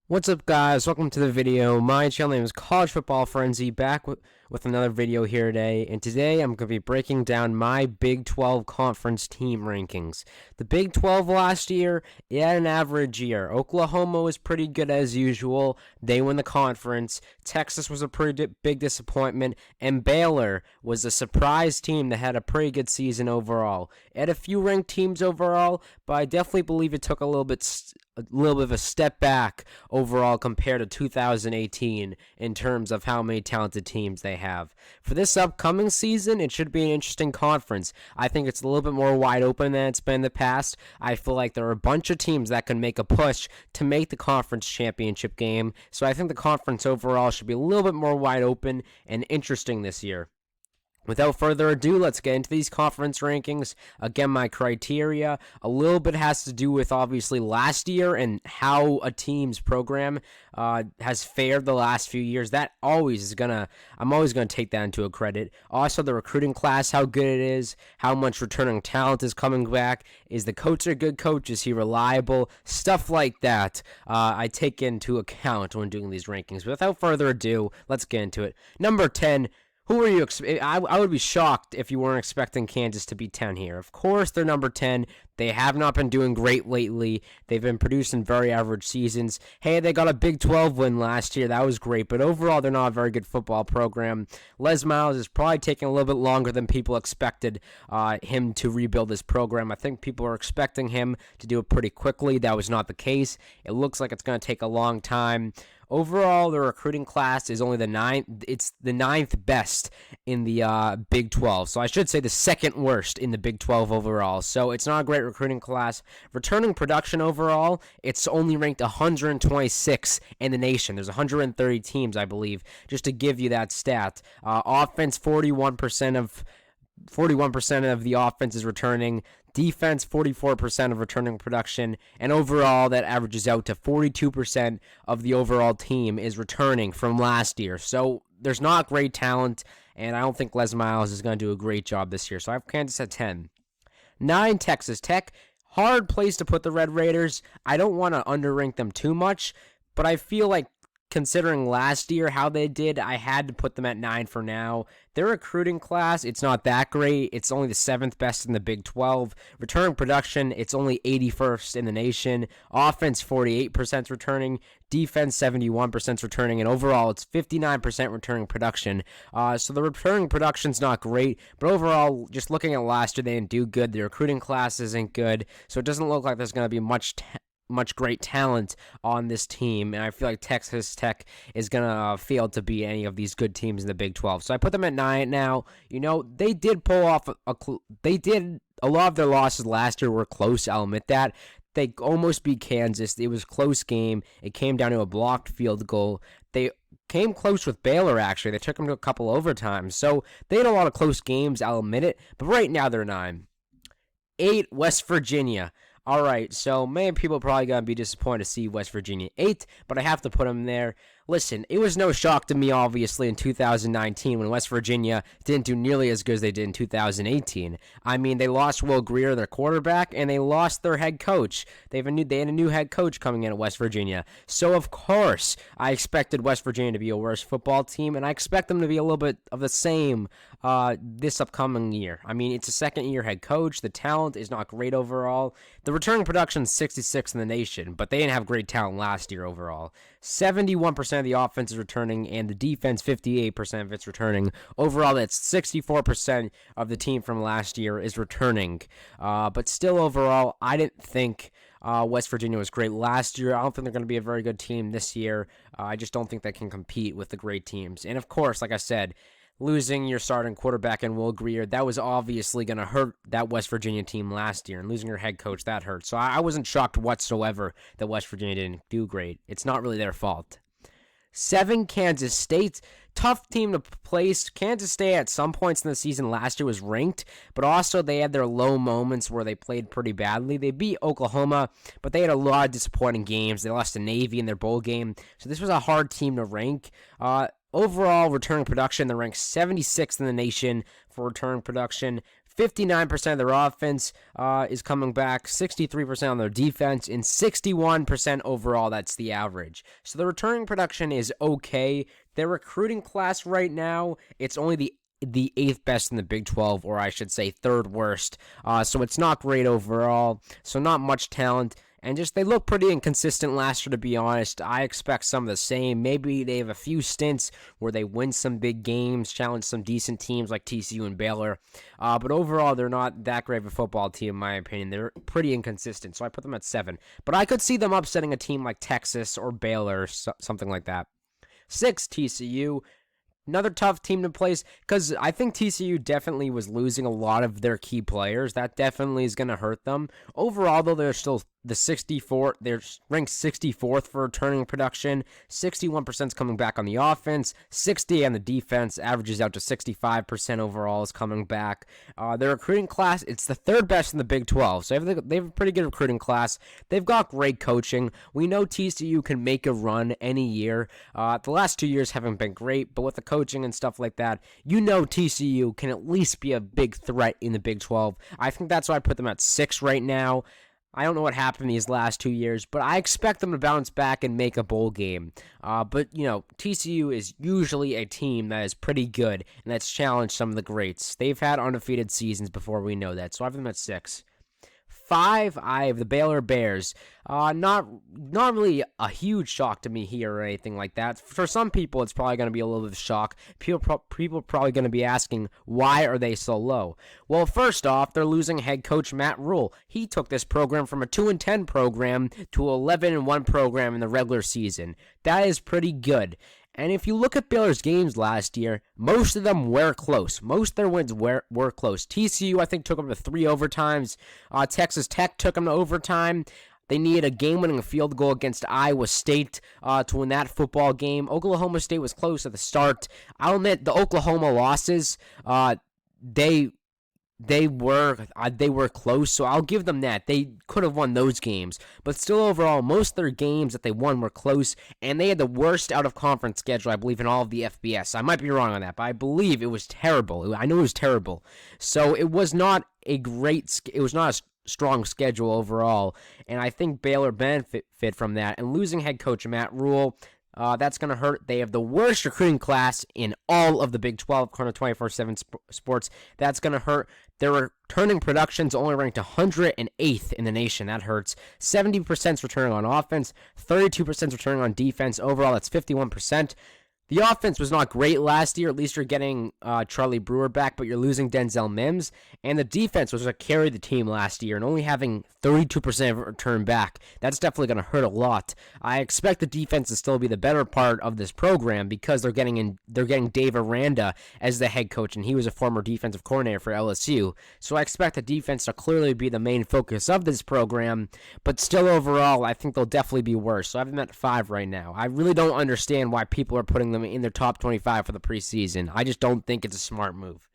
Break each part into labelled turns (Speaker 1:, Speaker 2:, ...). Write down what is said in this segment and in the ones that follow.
Speaker 1: What's up, guys? Welcome to the video. My channel name is College Football Frenzy, back with another video here today. And today I'm going to be breaking down my Big 12 conference team rankings. The Big 12 last year, it had an average year. Oklahoma was pretty good as usual. They won the conference. Texas was a pretty big disappointment. And Baylor was a surprise team that had a pretty good season overall. It had a few ranked teams overall, but I definitely believe it took a little bit of a step back overall compared to 2018 in terms of how many talented teams they have. For this upcoming season, it should be an interesting conference. I think it's a little bit more wide open than it's been in the past. I feel like there are a bunch of teams that can make a push to make the conference championship game, so I think the conference overall should be a little bit more wide open and interesting this year. Without further ado, let's get into these conference rankings. Again, my criteria, a little bit has to do with obviously last year and how a team's program has fared the last few years. I'm always gonna take that into a credit. Also, the recruiting class, how good it is, how much returning talent is coming back. Is the coach a good coach? Is he reliable? Stuff like that I take into account when doing these rankings. But without further ado, let's get into it. Number 10. Who are you? I would be shocked if you weren't expecting Kansas to be 10 here. Of course, they're number 10. They have not been doing great lately. They've been producing very average seasons. Hey, they got a Big 12 win last year. That was great. But overall, they're not a very good football program. Les Miles is probably taking a little bit longer than people expected him to rebuild this program. I think people are expecting him to do it pretty quickly. That was not the case. It looks like it's going to take a long time. Overall, the recruiting class is only the ninth. It's the ninth best in the Big 12. So I should say the second worst in the Big 12 overall. So it's not a great recruiting class. Returning production overall, it's only ranked 126 in the nation. There's 130 teams, I believe, just to give you that stat. Offense, 41% of the offense is returning. Defense, 44% of returning production, and overall that averages out to 42% of the overall team is returning from last year. So there's not great talent, and I don't think Les Miles is going to do a great job this year. So I have Kansas at 10. 9, Texas Tech. Hard place to put the Red Raiders. I don't want to underrank them too much, but I feel like considering last year how they did, I had to put them at 9 for now. Their recruiting class, it's not that great. It's only the 7th best in the Big 12. Returning production, it's only 81st in the nation. Offense, 48% returning. Defense, 71% returning. And overall, it's 59% returning production. So the returning production's not great. But overall, just looking at last year, they didn't do good. The recruiting class isn't good. So it doesn't look like there's going to be much great talent on this team, and I feel like Texas Tech is going to fail to beat any of these good teams in the Big 12. So I put them at 9 now. You know, they did pull off a lot of their losses last year were close, I'll admit that. They almost beat Kansas. It was a close game. It came down to a blocked field goal. They came close with Baylor, actually. They took them to a couple overtimes. So they had a lot of close games, I'll admit it. But right now they're 9. 8, West Virginia. All right, so many people are probably going to be disappointed to see West Virginia 8, but I have to put them there. Listen, it was no shock to me, obviously, in 2019 when West Virginia didn't do nearly as good as they did in 2018. I mean, they lost Will Grier, their quarterback, and they lost their head coach. They had a new head coach coming in at West Virginia. So, of course, I expected West Virginia to be a worse football team, and I expect them to be a little bit of the same this upcoming year. I mean, it's a second-year head coach. The talent is not great overall. The returning production is 66th in the nation, but they didn't have great talent last year overall. 71% of the offense is returning, and the defense, 58% of it's returning. Overall, that's 64% of the team from last year is returning. But still, overall, I didn't think West Virginia was great last year. I don't think they're going to be a very good team this year. I just don't think they can compete with the great teams. And, of course, like I said, losing your starting quarterback in Will Grier, that was obviously going to hurt that West Virginia team last year. And losing your head coach, that hurt. So I wasn't shocked whatsoever that West Virginia didn't do great. It's not really their fault. 7, Kansas State. Tough team to place. Kansas State at some points in the season last year was ranked, but also they had their low moments where they played pretty badly. They beat Oklahoma, but they had a lot of disappointing games. They lost to Navy in their bowl game, so this was a hard team to rank. Overall, returning production, they're ranked 76th in the nation for return production, 59% of their offense is coming back, 63% on their defense, and 61% overall. That's the average. So the returning production is okay. Their recruiting class right now, it's only the 8th best in the Big 12, or I should say 3rd worst. So it's not great overall. So not much talent. And just they look pretty inconsistent last year, to be honest. I expect some of the same. Maybe they have a few stints where they win some big games, challenge some decent teams like TCU and Baylor. But overall, they're not that great of a football team, in my opinion. They're pretty inconsistent, so I put them at 7. But I could see them upsetting a team like Texas or Baylor, something like that. 6, TCU. Another tough team to place, because I think TCU definitely was losing a lot of their key players. That definitely is going to hurt them. Overall, though, they're still they're ranked 64th for returning production. 61% is coming back on the offense. 60 on the defense, averages out to 65% overall is coming back. Their recruiting class, it's the 3rd best in the Big 12, so they have a pretty good recruiting class. They've got great coaching. We know TCU can make a run any year. The last 2 years haven't been great, but with the coaching and stuff like that, you know TCU can at least be a big threat in the Big 12. I think that's why I put them at 6 right now. I don't know what happened these last 2 years, but I expect them to bounce back and make a bowl game. But, TCU is usually a team that is pretty good and that's challenged some of the greats. They've had undefeated seasons before, we know that, so I have them at 6. 5, I have the Baylor Bears. Not really a huge shock to me here or anything like that. For some people, it's probably going to be a little bit of a shock. People are probably going to be asking, why are they so low? Well, first off, they're losing head coach Matt Rule. He took this program from a 2-10 program to an 11-1 program in the regular season. That is pretty good. And if you look at Baylor's games last year, most of them were close. Most of their wins were close. TCU, I think, took them to 3 overtimes. Texas Tech took them to overtime. They needed a game-winning field goal against Iowa State to win that football game. Oklahoma State was close at the start. I'll admit, the Oklahoma losses, they were close, so I'll give them that. They could have won those games. But still, overall, most of their games that they won were close, and they had the worst out-of-conference schedule, I believe, in all of the FBS. I might be wrong on that, but I believe it was terrible. I know it was terrible. So it was not a strong schedule overall, and I think Baylor benefit from that. And losing head coach Matt Rule, that's going to hurt. They have the worst recruiting class in all of the Big 12, according to 24/7 Sports. That's going to hurt. Their returning production's only ranked 108th in the nation. That hurts. 70% is returning on offense, 32% is returning on defense. Overall, that's 51%. The offense was not great last year. At least you're getting Charlie Brewer back, but you're losing Denzel Mims. And the defense was what carried the team last year, and only having 32% of it return back. That's definitely going to hurt a lot. I expect the defense to still be the better part of this program because they're getting Dave Aranda as the head coach, and he was a former defensive coordinator for LSU. So I expect the defense to clearly be the main focus of this program, but still overall, I think they'll definitely be worse. So I have them at 5 right now. I really don't understand why people are putting them in their top 25 for the preseason. I just don't think it's a smart move.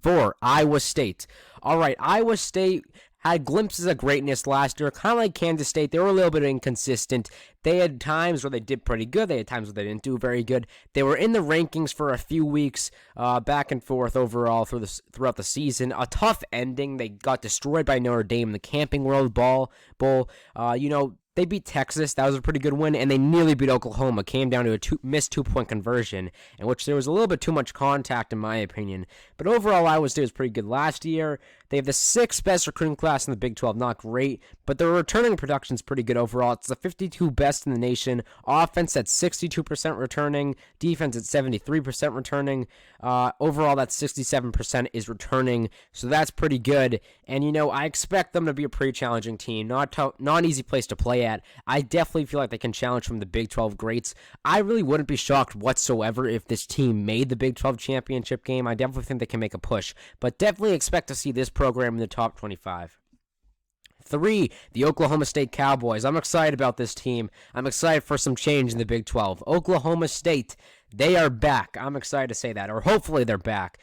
Speaker 1: 4, Iowa State. All right, Iowa State had glimpses of greatness last year, kind of like Kansas State. They were a little bit inconsistent. They had times where they did pretty good. They had times where they didn't do very good. They were in the rankings for a few weeks, back and forth overall throughout the season. A tough ending. They got destroyed by Notre Dame in the Camping World Bowl. They beat Texas. That was a pretty good win, and they nearly beat Oklahoma. Came down to a missed 2-point conversion, in which there was a little bit too much contact, in my opinion. But overall, Iowa State was pretty good last year. They have the 6th best recruiting class in the Big 12. Not great, but their returning production is pretty good overall. It's the 52 best in the nation. Offense at 62% returning. Defense at 73% returning. Overall, that's 67% is returning, so that's pretty good. And, I expect them to be a pretty challenging team. Not an easy place to play at. I definitely feel like they can challenge from the Big 12 greats. I really wouldn't be shocked whatsoever if this team made the Big 12 championship game. I definitely think they can make a push, but definitely expect to see this program in the top 25. 3, the Oklahoma State Cowboys. I'm excited about this team. I'm excited for some change in the Big 12. Oklahoma State, they are back. I'm excited to say that, or hopefully they're back.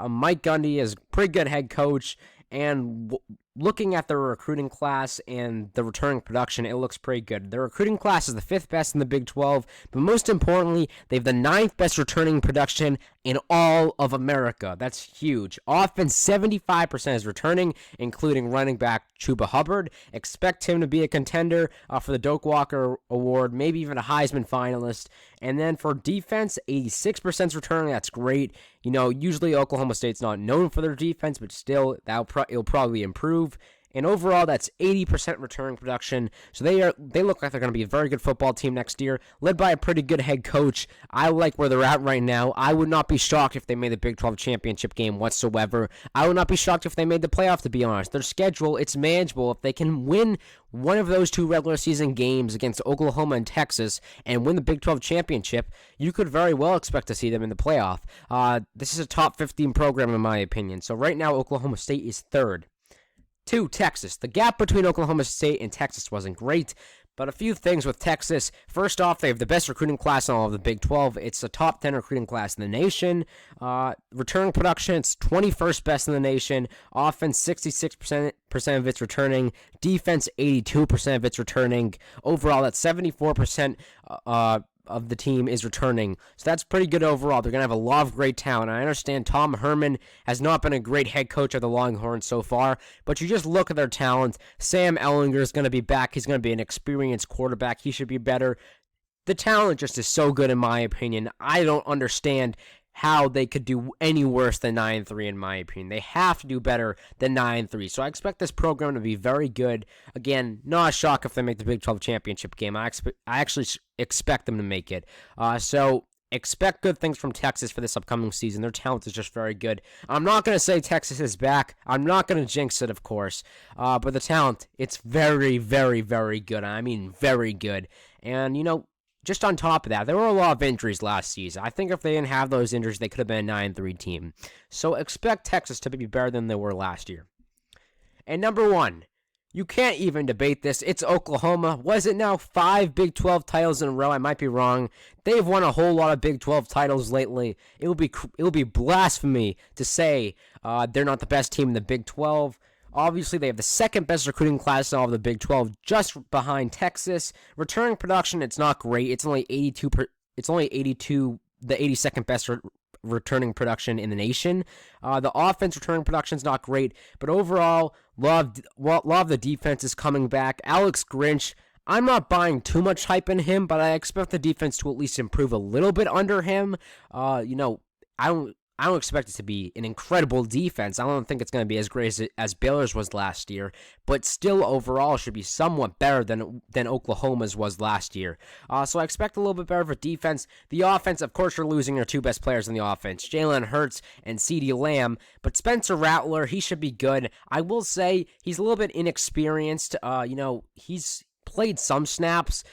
Speaker 1: Mike Gundy is a pretty good head coach, and looking at their recruiting class and the returning production, it looks pretty good. Their recruiting class is the 5th best in the Big 12, but most importantly, they have the 9th best returning production in all of America. That's huge. Offense, 75% is returning, including running back Chuba Hubbard. Expect him to be a contender for the Doak Walker Award, maybe even a Heisman finalist. And then for defense, 86% is returning. That's great. You know, usually Oklahoma State's not known for their defense, but still, it'll probably improve. And overall, that's 80% returning production. So they look like they're going to be a very good football team next year, led by a pretty good head coach. I like where they're at right now. I would not be shocked if they made the Big 12 championship game whatsoever. I would not be shocked if they made the playoff, to be honest. Their schedule, it's manageable. If they can win one of those 2 regular season games against Oklahoma and Texas and win the Big 12 championship, you could very well expect to see them in the playoff. This is a top 15 program in my opinion. So right now, Oklahoma State is 3rd. 2, Texas. The gap between Oklahoma State and Texas wasn't great, but a few things with Texas. First off, they have the best recruiting class in all of the Big 12. It's the top 10 recruiting class in the nation. Returning production, it's 21st best in the nation. Offense, 66% of its returning. Defense, 82% of its returning. Overall, that's 74% of the team is returning. So that's pretty good overall. They're going to have a lot of great talent. I understand Tom Herman has not been a great head coach of the Longhorns so far, but you just look at their talent. Sam Ehlinger is going to be back. He's going to be an experienced quarterback. He should be better. The talent just is so good in my opinion. I don't understand how they could do any worse than 9-3 in my opinion. They have to do better than 9-3. So I expect this program to be very good. Again, not a shock if they make the Big 12 championship game. I actually expect them to make it. So expect good things from Texas for this upcoming season. Their talent is just very good. I'm not going to say Texas is back. I'm not going to jinx it, of course. But the talent, it's very, very, very good. I mean, very good. And, you know, just on top of that, there were a lot of injuries last season. I think if they didn't have those injuries, they could have been a 9-3 team. So expect Texas to be better than they were last year. And number 1, you can't even debate this. It's Oklahoma. Was it now 5 Big 12 titles in a row? I might be wrong. They've won a whole lot of Big 12 titles lately. It would be blasphemy to say they're not the best team in the Big 12. Obviously, they have the 2nd best recruiting class in all of the Big 12, just behind Texas. Returning production, it's not great. It's only 82. The 82nd best returning production in the nation. The offense returning production is not great, but overall, love the defense is coming back. Alex Grinch, I'm not buying too much hype in him, but I expect the defense to at least improve a little bit under him. I don't expect it to be an incredible defense. I don't think it's going to be as great as Baylor's was last year, but still overall should be somewhat better than Oklahoma's was last year. So I expect a little bit better of a defense. The offense, of course, you're losing your 2 best players in the offense, Jalen Hurts and CeeDee Lamb, but Spencer Rattler, he should be good. I will say he's a little bit inexperienced. He's played some snaps,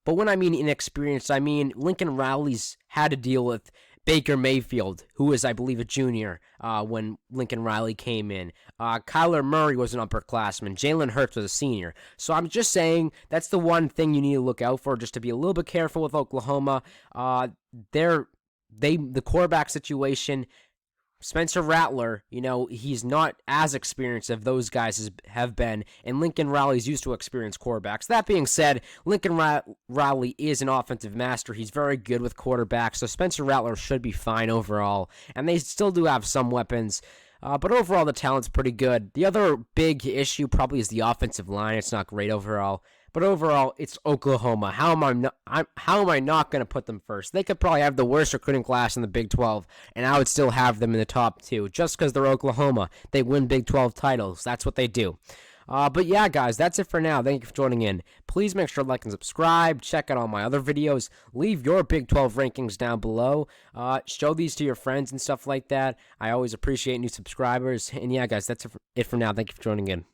Speaker 1: but when I mean inexperienced, I mean Lincoln Riley's had to deal with Baker Mayfield, who was, I believe, a junior when Lincoln Riley came in. Kyler Murray was an upperclassman. Jalen Hurts was a senior. So I'm just saying that's the one thing you need to look out for, just to be a little bit careful with Oklahoma. The quarterback situation, Spencer Rattler, he's not as experienced as those guys have been, and Lincoln Riley's used to experienced quarterbacks. That being said, Lincoln Riley is an offensive master. He's very good with quarterbacks, so Spencer Rattler should be fine overall, and they still do have some weapons. But overall, the talent's pretty good. The other big issue probably is the offensive line. It's not great overall. But overall, it's Oklahoma. How am I not going to put them first? They could probably have the worst recruiting class in the Big 12, and I would still have them in the top 2. Just because they're Oklahoma. They win Big 12 titles. That's what they do. But yeah, guys, that's it for now. Thank you for joining in. Please make sure to like and subscribe. Check out all my other videos. Leave your Big 12 rankings down below. Show these to your friends and stuff like that. I always appreciate new subscribers. And yeah, guys, that's it for now. Thank you for joining in.